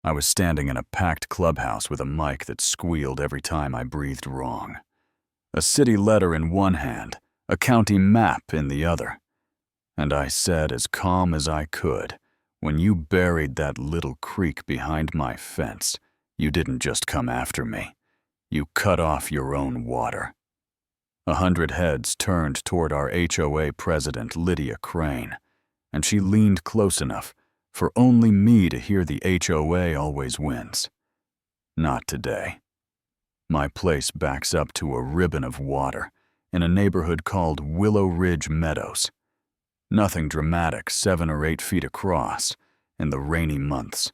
I was standing in a packed clubhouse with a mic that squealed every time I breathed wrong. A city letter in one hand, a county map in the other. And I said as calm as I could, when you buried that little creek behind my fence, you didn't just come after me. You cut off your own water. 100 heads turned toward our HOA president, Lydia Crane, and she leaned close enough for only me to hear the HOA always wins. Not today. My place backs up to a ribbon of water in a neighborhood called Willow Ridge Meadows. Nothing dramatic 7 or 8 feet across in the rainy months,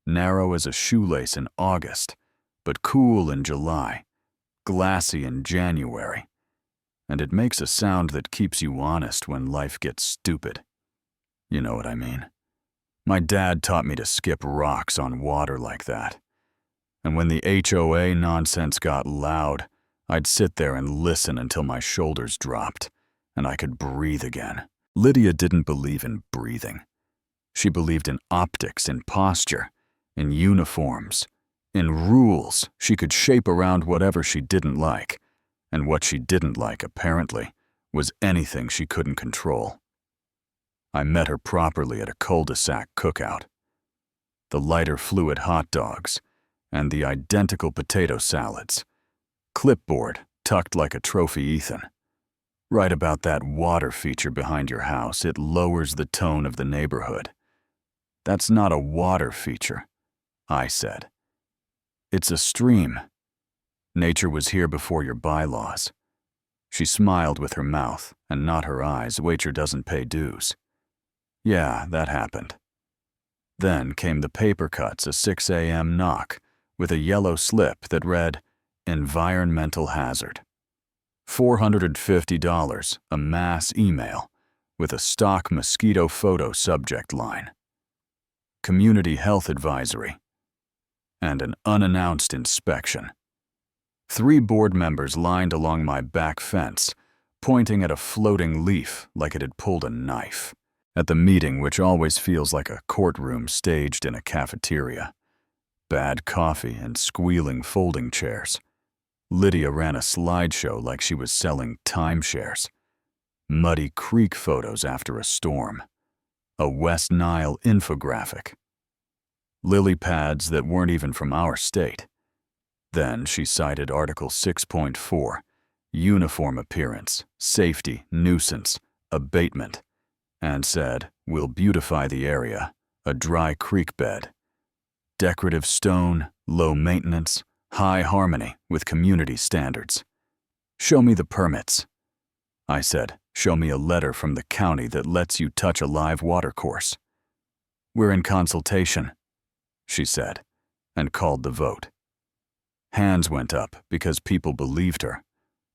narrow as a shoelace in August, but cool in July, glassy in January, and it makes a sound that keeps you honest when life gets stupid. You know what I mean. My dad taught me to skip rocks on water like that. And when the HOA nonsense got loud, I'd sit there and listen until my shoulders dropped and I could breathe again. Lydia didn't believe in breathing. She believed in optics, in posture, in uniforms, in rules she could shape around whatever she didn't like, and what she didn't like, apparently, was anything she couldn't control. I met her properly at a cul-de-sac cookout. The lighter fluid hot dogs and the identical potato salads. Clipboard tucked like a trophy Ethan. Right about that water feature behind your house, it lowers the tone of the neighborhood. That's not a water feature, I said. It's a stream. Nature was here before your bylaws. She smiled with her mouth and not her eyes. Waiter doesn't pay dues. Yeah, that happened. Then came the paper cuts, a 6 a.m. knock with a yellow slip that read, "Environmental hazard." $450, a mass email with a stock mosquito photo subject line. Community health advisory. And an unannounced inspection. 3 board members lined along my back fence, pointing at a floating leaf like it had pulled a knife. At the meeting, which always feels like a courtroom staged in a cafeteria. Bad coffee and squealing folding chairs. Lydia ran a slideshow like she was selling timeshares. Muddy creek photos after a storm. A West Nile infographic. Lily pads that weren't even from our state. Then she cited Article 6.4, uniform appearance, safety, nuisance, abatement, and said, "We'll beautify the area, a dry creek bed. Decorative stone, low maintenance, high harmony with community standards. Show me the permits." I said, "Show me a letter from the county that lets you touch a live water course." "We're in consultation," she said, and called the vote. Hands went up because people believed her,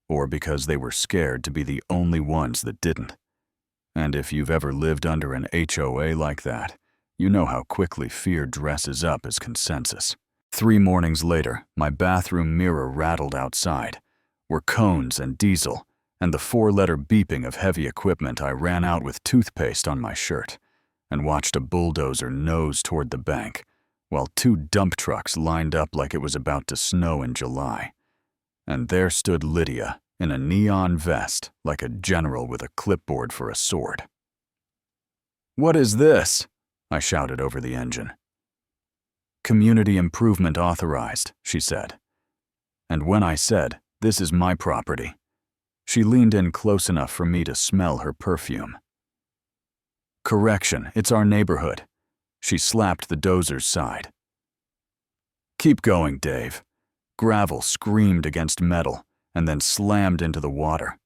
or because they were scared to be the only ones that didn't. And if you've ever lived under an HOA like that, you know how quickly fear dresses up as consensus. 3 mornings later, my bathroom mirror rattled outside, were cones and diesel, and the 4-letter beeping of heavy equipment. I ran out with toothpaste on my shirt and watched a bulldozer nose toward the bank, while 2 dump trucks lined up like it was about to snow in July. And there stood Lydia, in a neon vest, like a general with a clipboard for a sword. "What is this?" I shouted over the engine. "Community improvement authorized," she said. And when I said, "This is my property," she leaned in close enough for me to smell her perfume. "Correction, it's our neighborhood." She slapped the dozer's side. "Keep going, Dave." Gravel screamed against metal and then slammed into the water.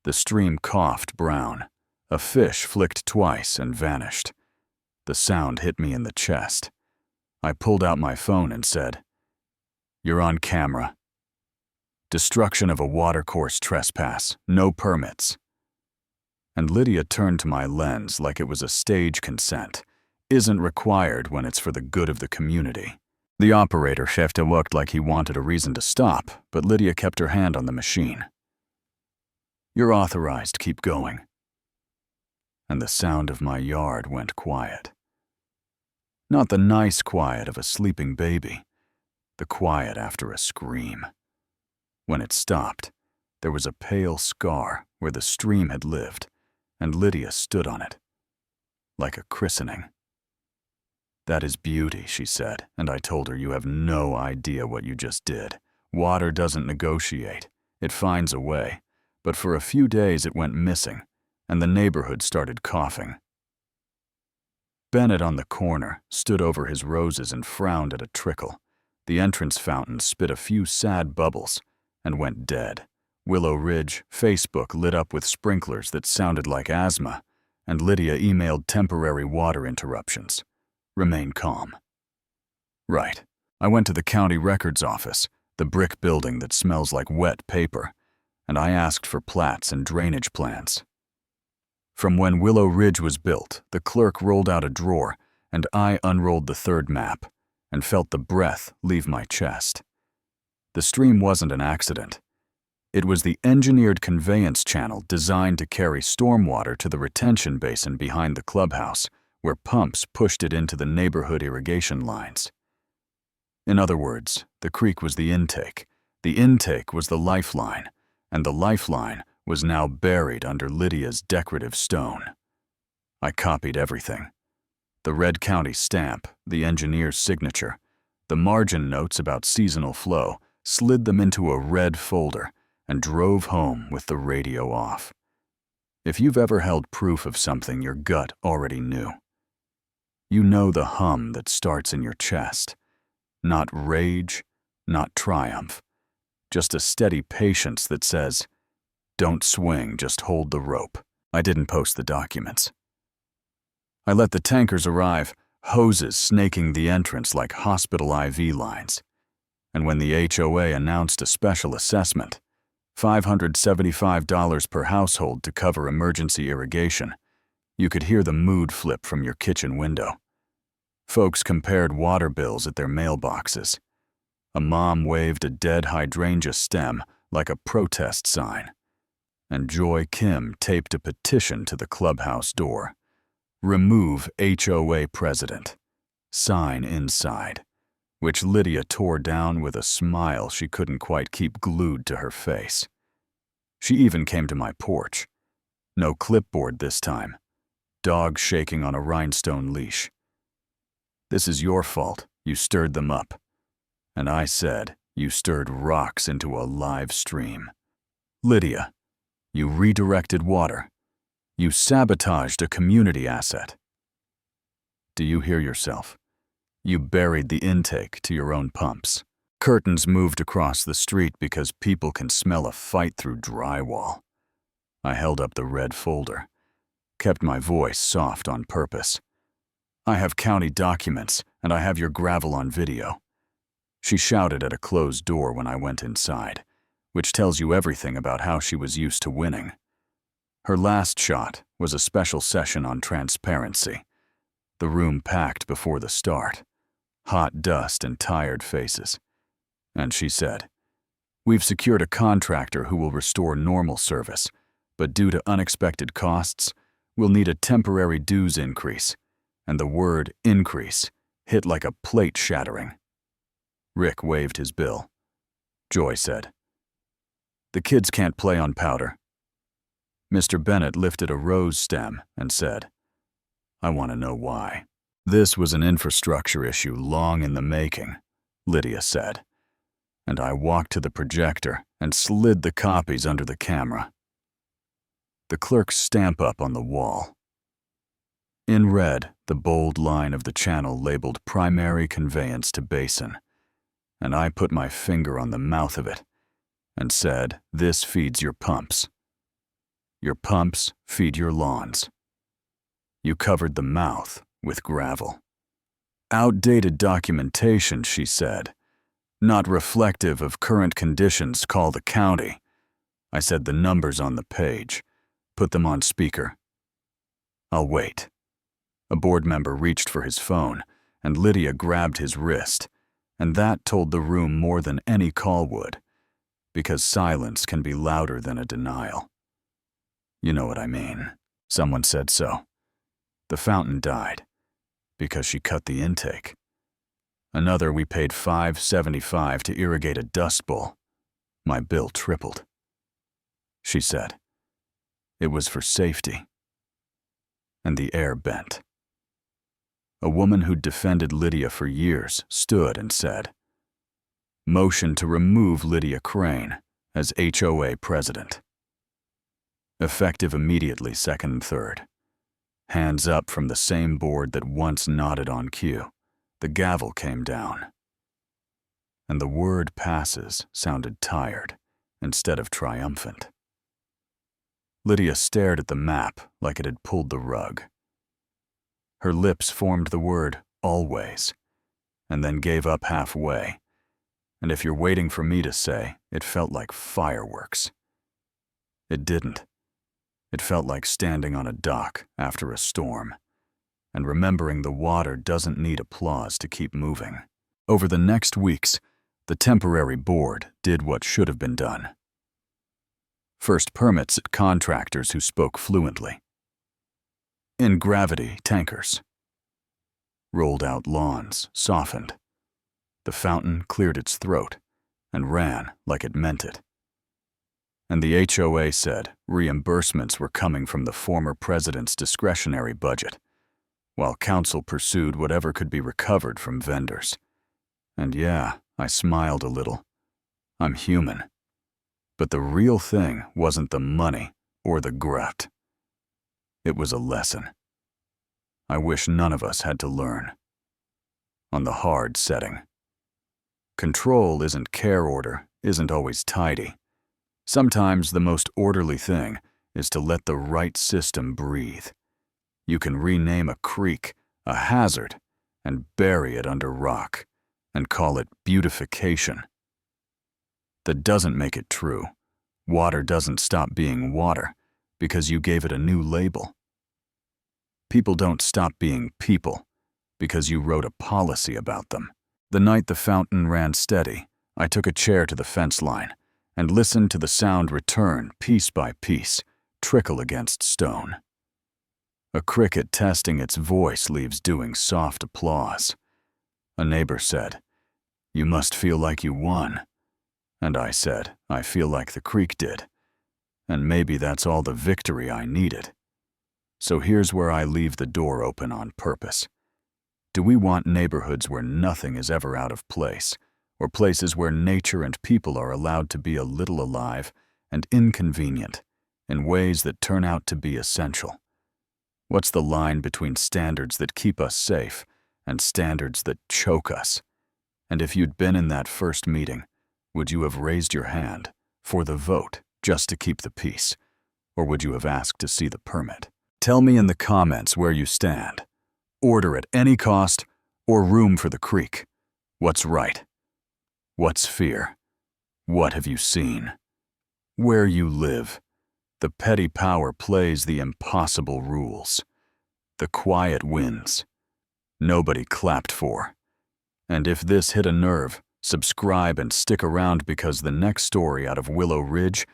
The stream coughed brown. A fish flicked twice and vanished. The sound hit me in the chest. I pulled out my phone and said, "You're on camera. Destruction of a watercourse trespass, no permits." And Lydia turned to my lens like it was a stage consent. Isn't required when it's for the good of the community. The operator chef looked like he wanted a reason to stop, but Lydia kept her hand on the machine. "You're authorized, keep going." And the sound of my yard went quiet. Not the nice quiet of a sleeping baby, the quiet after a scream. When it stopped, there was a pale scar where the stream had lived, and Lydia stood on it, like a christening. "That is beauty," she said, and I told her, "You have no idea what you just did. Water doesn't negotiate. It finds a way." But for a few days it went missing, and the neighborhood started coughing. Bennett on the corner stood over his roses and frowned at a trickle. The entrance fountain spit a few sad bubbles and went dead. Willow Ridge, Facebook lit up with sprinklers that sounded like asthma, and Lydia emailed temporary water interruptions. Remain calm. Right. I went to the county records office, the brick building that smells like wet paper, and I asked for plats and drainage plans. From when Willow Ridge was built, the clerk rolled out a drawer, and I unrolled the third map and felt the breath leave my chest. The stream wasn't an accident. It was the engineered conveyance channel designed to carry stormwater to the retention basin behind the clubhouse, where pumps pushed it into the neighborhood irrigation lines. In other words, the creek was the intake was the lifeline, and the lifeline was now buried under Lydia's decorative stone. I copied everything. The red county stamp, the engineer's signature, the margin notes about seasonal flow, slid them into a red folder, and drove home with the radio off. If you've ever held proof of something your gut already knew, you know the hum that starts in your chest. Not rage, not triumph, just a steady patience that says, "Don't swing, just hold the rope." I didn't post the documents. I let the tankers arrive, hoses snaking the entrance like hospital IV lines. And when the HOA announced a special assessment, $575 per household to cover emergency irrigation, you could hear the mood flip from your kitchen window. Folks compared water bills at their mailboxes. A mom waved a dead hydrangea stem like a protest sign, and Joy Kim taped a petition to the clubhouse door. "Remove HOA president. Sign inside," which Lydia tore down with a smile she couldn't quite keep glued to her face. She even came to my porch. No clipboard this time. Dog shaking on a rhinestone leash. "This is your fault. You stirred them up." And I said, "You stirred rocks into a live stream." Lydia, you redirected water. You sabotaged a community asset. Do you hear yourself? You buried the intake to your own pumps. Curtains moved across the street because people can smell a fight through drywall. I held up the red folder, kept my voice soft on purpose. "I have county documents, and I have your gravel on video." She shouted at a closed door when I went inside, which tells you everything about how she was used to winning. Her last shot was a special session on transparency. The room packed before the start, hot dust and tired faces. And she said, "We've secured a contractor who will restore normal service, but due to unexpected costs, we'll need a temporary dues increase." And the word increase hit like a plate shattering. Rick waved his bill. Joy said, "The kids can't play on powder." Mr. Bennett lifted a rose stem and said, "I want to know why." "This was an infrastructure issue long in the making," Lydia said. And I walked to the projector and slid the copies under the camera. The clerk's stamp up on the wall. In red, the bold line of the channel labeled primary conveyance to basin, and I put my finger on the mouth of it and said, "This feeds your pumps. Your pumps feed your lawns." You covered the mouth with gravel. "Outdated documentation," she said. "Not reflective of current conditions, call the county." I said, "The numbers on the page. Put them on speaker." "I'll wait." A board member reached for his phone, and Lydia grabbed his wrist, and that told the room more than any call would, because silence can be louder than a denial. "You know what I mean." Someone said so. The fountain died. because she cut the intake. Another we paid $5.75 to irrigate a dust bowl. My bill tripled. She said, "It was for safety." And the air bent. A woman who'd defended Lydia for years stood and said, "Motion to remove Lydia Crane as HOA president." Effective immediately, second and third. Hands up from the same board that once nodded on cue. The gavel came down. And the word passes sounded tired instead of triumphant. Lydia stared at the map like it had pulled the rug. Her lips formed the word always, and then gave up halfway. And if you're waiting for me to say, it felt like fireworks. It didn't. It felt like standing on a dock after a storm, and remembering the water doesn't need applause to keep moving. Over the next weeks, the temporary board did what should have been done. First permits at contractors who spoke fluently. In gravity tankers. Rolled out lawns, softened. The fountain cleared its throat and ran like it meant it. And the HOA said reimbursements were coming from the former president's discretionary budget, while council pursued whatever could be recovered from vendors. And yeah, I smiled a little. I'm human. But the real thing wasn't the money or the grat. It was a lesson. I wish none of us had to learn. On the hard setting. Control isn't care order, isn't always tidy. Sometimes the most orderly thing is to let the right system breathe. You can rename a creek a hazard and bury it under rock and call it beautification. That doesn't make it true. Water doesn't stop being water because you gave it a new label. People don't stop being people because you wrote a policy about them. The night the fountain ran steady, I took a chair to the fence line and listened to the sound return piece by piece, trickle against stone. A cricket testing its voice leaves doing soft applause. A neighbor said, "You must feel like you won." And I said, "I feel like the creek did. And maybe that's all the victory I needed." So here's where I leave the door open on purpose. Do we want neighborhoods where nothing is ever out of place, or places where nature and people are allowed to be a little alive and inconvenient in ways that turn out to be essential? What's the line between standards that keep us safe and standards that choke us? And if you'd been in that first meeting, would you have raised your hand for the vote just to keep the peace, or would you have asked to see the permit? Tell me in the comments where you stand. Order at any cost or room for the creek. What's right? What's fear? What have you seen? Where you live, the petty power plays the impossible rules. The quiet wins. Nobody clapped for. And if this hit a nerve, subscribe and stick around because the next story out of Willow Ridge